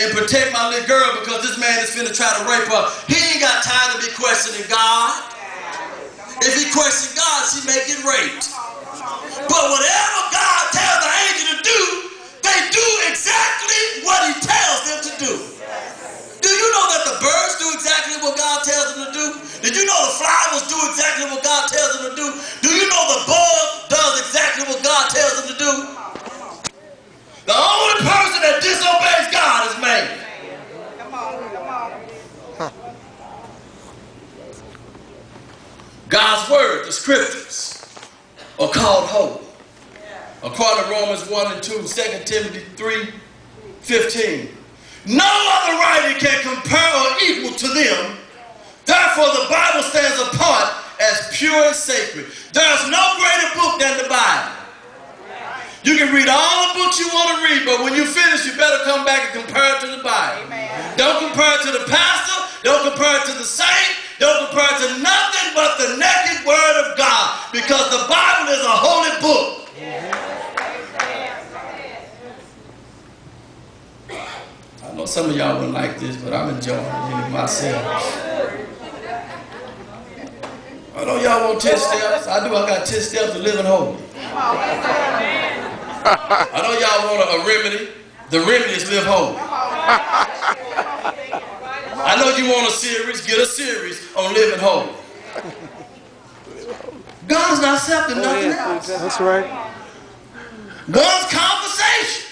and protect my little girl because this man is finna try to rape her. He ain't got time to be questioning God. If he questions God, she may get raped. But whatever God tells the angel to do, they do exactly what he tells them to do. Do you know that the birds do exactly what God tells them to do? Did you know the flowers do exactly what God tells them to do? Do you know the bug does exactly what God tells them to do? The only person that disobeys God is man. Come on. God's word, the scriptures, are called holy. According to Romans 1 and 2, 2 Timothy 3:15. No other writing can compare or equal to them. Therefore, the Bible stands apart as pure and sacred. There's no greater book than the Bible. You can read all the books you want to read, but when you finish, you better come back and compare it to the Bible. Amen. Don't compare it to the pastor. Don't compare it to the saint. Don't compare it to nothing but the naked word of God, because the Bible is a holy book. I know some of y'all wouldn't like this, but I'm enjoying it myself. I know y'all want 10 steps. I do. I got 10 steps to living holy. I know y'all want a remedy. The remedy is live holy. I know you want a series. Get a series on living holy. God's not accepting nothing else. That's right. One's conversation.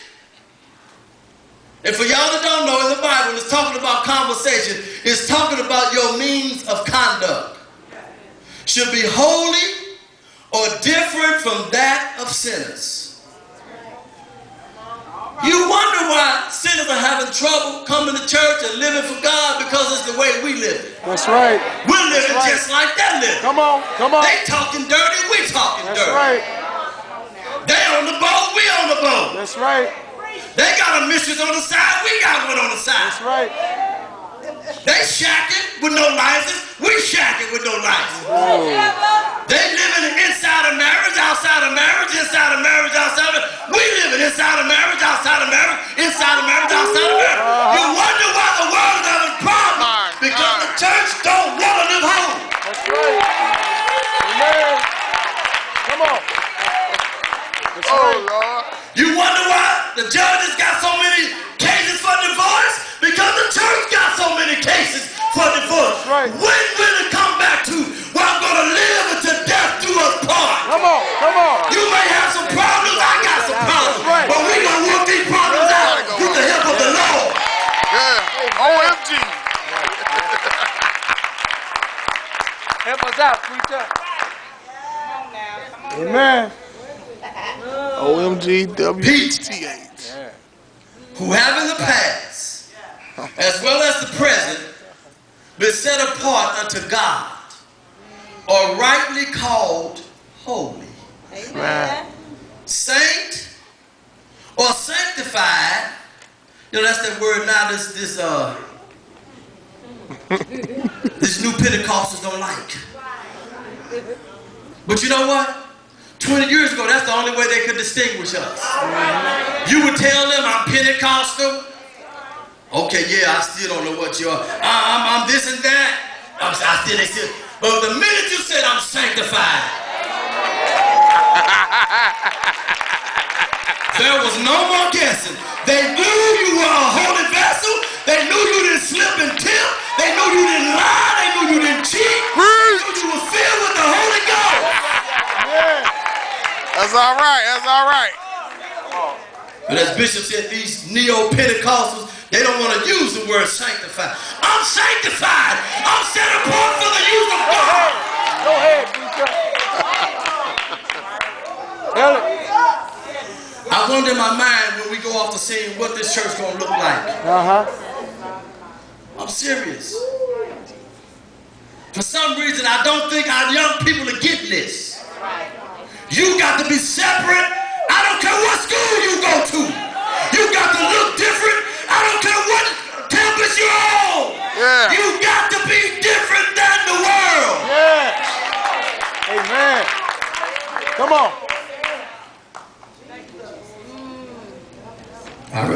And for y'all that don't know, in the Bible, it's talking about conversation. It's talking about your means of conduct. Should be holy or different from that of sinners. You wonder why sinners are having trouble coming to church and living for God, because it's the way we live. That's right. We're living just like that living. Come on, come on. They talking dirty, we talking dirty. That's right. They on the boat, we on the boat. That's right. They got a mistress on the side, we got one on the side. That's right. They shacking with no license, we shacking with no license. Oh. They living inside of marriage, outside of marriage, inside of marriage, outside of marriage. We living inside of marriage, outside of marriage, inside of marriage, outside of marriage. You wonder why the world is having problems, because the church don't want to live home. That's right. Amen. Come on. That's right. Lord. You wonder why the judges got so many cases for divorce? Because the church got so many cases for divorce. Right. When will it come back to where I'm going to live until death do us part? Come on, come on. You may have some problems, I got some problems. Right. But we going to work these problems out with the help of the Lord. Yeah. OMG. Help us out, preacher. Amen. OMG, WHTH. Who have in the past, as well as the present, been set apart unto God, or rightly called holy. Amen. Saint or sanctified. You know, that's that word now this new Pentecostals don't like. But you know what? 20 years ago, that's the only way they could distinguish us. You would tell them, I'm Pentecostal. Okay, yeah, I still don't know what you are. I'm this and that. They still. But the minute you said I'm sanctified, there was no more guessing. They knew you were a holy vessel. They knew you didn't slip and tip. They knew you didn't lie. They knew you didn't cheat. They knew you were filled with the Holy Ghost. Yeah. That's all right. That's all right. But as Bishop said, these neo-Pentecostals, they don't want to use the word sanctified. I'm sanctified. I'm set apart for the use of God. Go ahead, preacher. Tell it. I wonder in my mind when we go off the scene what this church going to look like. I'm serious. For some reason, I don't think our young people are getting this. You got to be separate. I don't care what school you go to. You got to look different. I don't care what campus you're on. Yeah. You got to be different than the world. Yeah. Amen. Come on. I